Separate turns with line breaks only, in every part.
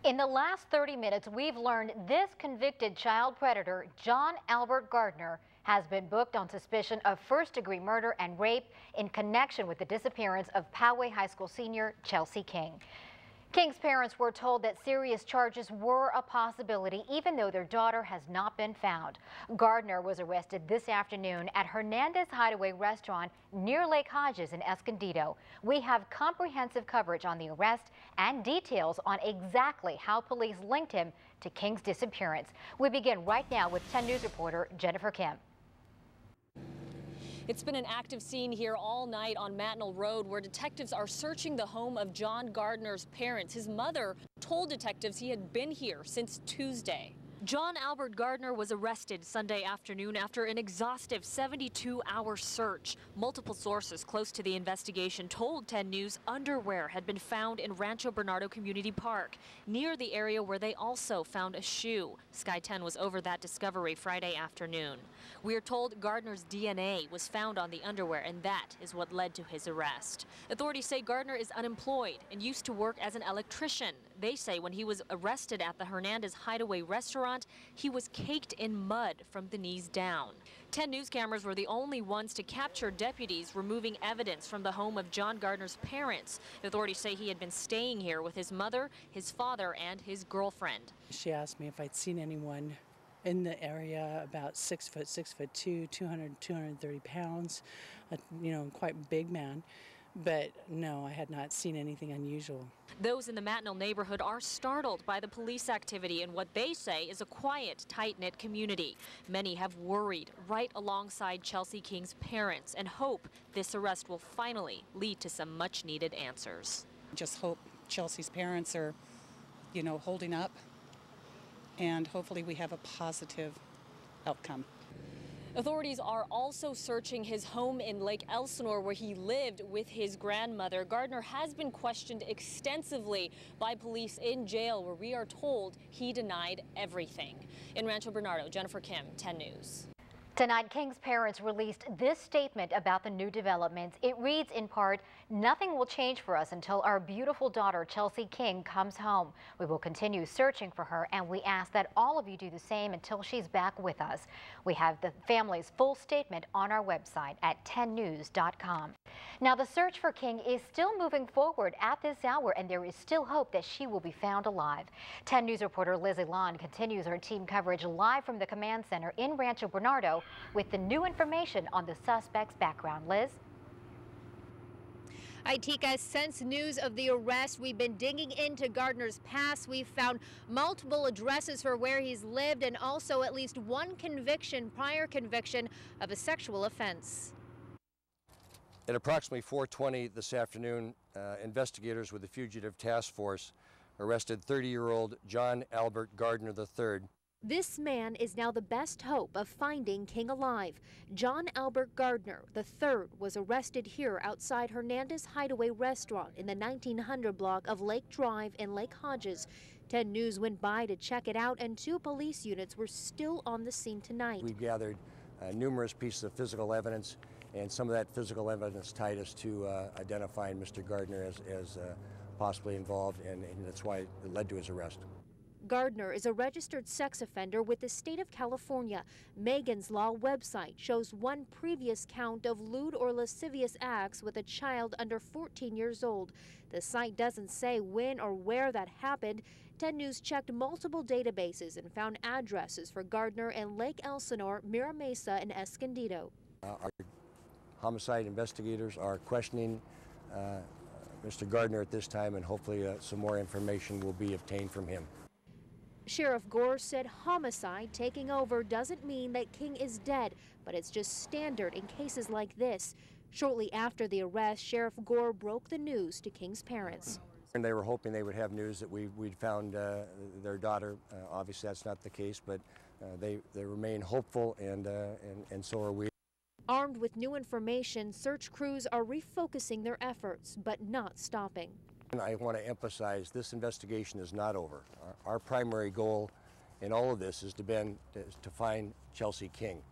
In the last 30 minutes, we've learned this convicted child predator, John Albert Gardner, has been booked on suspicion of first-degree murder and rape in connection with the disappearance of Poway High School Senior Chelsea King. King's parents were told that serious charges were a possibility, even though their daughter has not been found. Gardner was arrested this afternoon at Hernandez Hideaway Restaurant near Lake Hodges in Escondido. We have comprehensive coverage on the arrest and details on exactly how police linked him to King's disappearance. We begin right now with 10 News reporter Jennifer Kim.
It's been an active scene here all night on Matnell Road, where detectives are searching the home of John Gardner's parents. His mother told detectives he had been here since Tuesday. John Albert Gardner was arrested Sunday afternoon after an exhaustive 72-hour search. Multiple sources close to the investigation told 10 News underwear had been found in Rancho Bernardo Community Park, near the area where they also found a shoe. Sky 10 was over that discovery Friday afternoon. We are told Gardner's DNA was found on the underwear, and that is what led to his arrest. Authorities say Gardner is unemployed and used to work as an electrician. They say when he was arrested at the Hernandez Hideaway Restaurant, he was caked in mud from the knees down. 10 News cameras were the only ones to capture deputies removing evidence from the home of John Gardner's parents. Authorities say he had been staying here with his mother, his father, and his girlfriend.
She asked me if I'd seen anyone in the area about 6 foot, 6'2", 200, 230 pounds, quite big man. But no, I had not seen anything unusual.
Those in the Matnell neighborhood are startled by the police activity in what they say is a quiet, tight-knit community. Many have worried right alongside Chelsea King's parents and hope this arrest will finally lead to some much-needed answers.
Just hope Chelsea's parents are, holding up, and hopefully we have a positive outcome.
Authorities are also searching his home in Lake Elsinore, where he lived with his grandmother. Gardner has been questioned extensively by police in jail, where we are told he denied everything. In Rancho Bernardo, Jennifer Kim, 10 News.
Tonight, King's parents released this statement about the new developments. It reads in part, "Nothing will change for us until our beautiful daughter, Chelsea King, comes home. We will continue searching for her, and we ask that all of you do the same until she's back with us." We have the family's full statement on our website at 10news.com. Now, the search for King is still moving forward at this hour, and there is still hope that she will be found alive. 10 News reporter Lizzie Lon continues her team coverage live from the command center in Rancho Bernardo with the new information on the suspect's background. Liz?
Tika, since news of the arrest, we've been digging into Gardner's past. We've found multiple addresses for where he's lived and also at least one prior conviction of a sexual offense.
At approximately 4:20 this afternoon, investigators with the Fugitive Task Force arrested 30-year-old John Albert Gardner III.
This man is now the best hope of finding King alive. John Albert Gardner III was arrested here outside Hernandez Hideaway Restaurant in the 1900 block of Lake Drive in Lake Hodges. 10 News went by to check it out, and 2 police units were still on the scene tonight.
We gathered numerous pieces of physical evidence, and some of that physical evidence tied us to identifying Mr. Gardner as possibly involved, and that's why it led to his arrest.
Gardner is a registered sex offender with the state of California. Megan's Law website shows one previous count of lewd or lascivious acts with a child under 14 years old. The site doesn't say when or where that happened. 10 News checked multiple databases and found addresses for Gardner in Lake Elsinore, Mira Mesa, and Escondido.
Our homicide investigators are questioning Mr. Gardner at this time, and hopefully some more information will be obtained from him.
Sheriff Gore said homicide taking over doesn't mean that King is dead, but it's just standard in cases like this. Shortly after the arrest, Sheriff Gore broke the news to King's parents.
And they were hoping they would have news that we'd found their daughter. Obviously, that's not the case, but they remain hopeful, and so are we.
Armed with new information, search crews are refocusing their efforts, but not stopping.
And I want to emphasize this investigation is not over. Our primary goal in all of this is to find Chelsea King.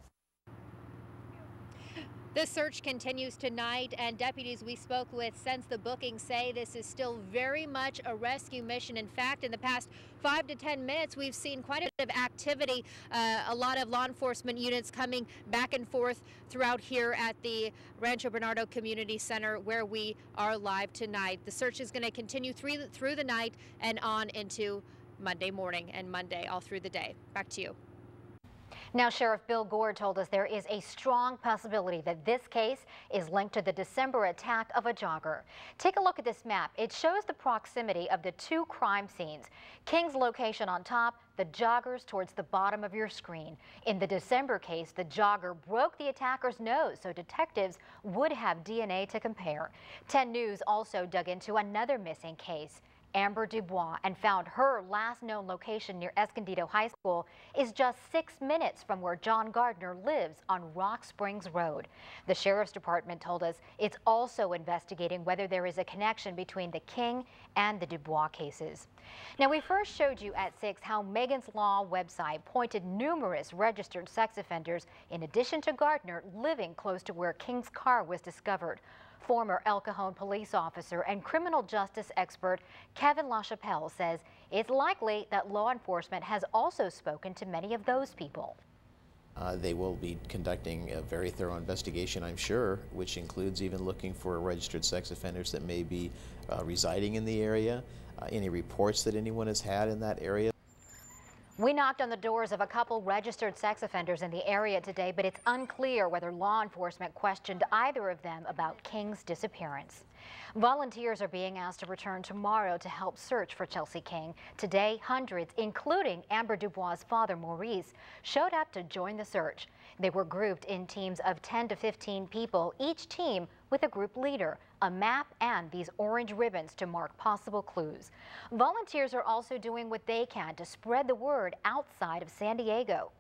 The search continues tonight, and deputies we spoke with since the booking say this is still very much a rescue mission. In fact, in the past 5 to 10 minutes, we've seen quite a bit of activity, a lot of law enforcement units coming back and forth throughout here at the Rancho Bernardo Community Center where we are live tonight. The search is going to continue through the night and on into Monday morning and Monday all through the day. Back to you.
Now, Sheriff Bill Gore told us there is a strong possibility that this case is linked to the December attack of a jogger. Take a look at this map. It shows the proximity of the two crime scenes. King's location on top, the joggers towards the bottom of your screen. In the December case, the jogger broke the attacker's nose, so detectives would have DNA to compare. 10 News also dug into another missing case. Amber Dubois, and found her last known location near Escondido High School is just 6 minutes from where John Gardner lives on Rock Springs Road. The Sheriff's Department told us it's also investigating whether there is a connection between the King and the Dubois cases. Now, we first showed you at 6 how Megan's Law website pointed numerous registered sex offenders, in addition to Gardner, living close to where King's car was discovered. Former El Cajon police officer and criminal justice expert Kevin LaChapelle says it's likely that law enforcement has also spoken to many of those people.
They will be conducting a very thorough investigation, I'm sure, which includes even looking for registered sex offenders that may be residing in the area, any reports that anyone has had in that area.
We knocked on the doors of a couple registered sex offenders in the area today, but it's unclear whether law enforcement questioned either of them about King's disappearance. Volunteers are being asked to return tomorrow to help search for Chelsea King. Today, hundreds, including Amber Dubois' father, Maurice, showed up to join the search. They were grouped in teams of 10 to 15 people, each team with a group leader, a map, and these orange ribbons to mark possible clues. Volunteers are also doing what they can to spread the word outside of San Diego.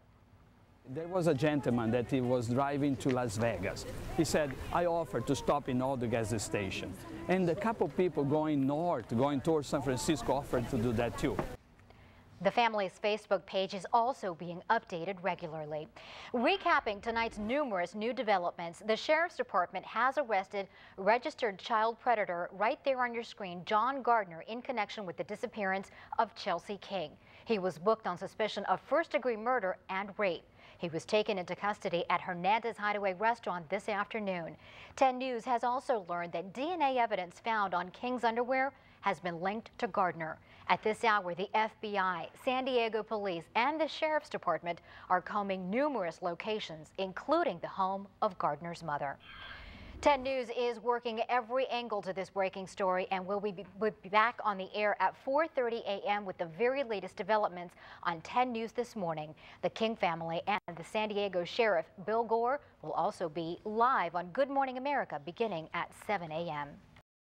There was a gentleman that he was driving to Las Vegas. He said, I offered to stop in all the gas stations. And a couple people going north, going towards San Francisco, offered to do that too.
The family's Facebook page is also being updated regularly. Recapping tonight's numerous new developments, the Sheriff's Department has arrested registered child predator right there on your screen, John Gardner, in connection with the disappearance of Chelsea King. He was booked on suspicion of first-degree murder and rape. He was taken into custody at Hernandez Hideaway Restaurant this afternoon. 10 News has also learned that DNA evidence found on King's underwear has been linked to Gardner. At this hour, the FBI, San Diego Police, and the Sheriff's Department are combing numerous locations, including the home of Gardner's mother. 10 News is working every angle to this breaking story, and we'll be back on the air at 4:30 a.m. with the very latest developments on 10 News this morning. The King family and the San Diego Sheriff Bill Gore will also be live on Good Morning America beginning at 7 a.m.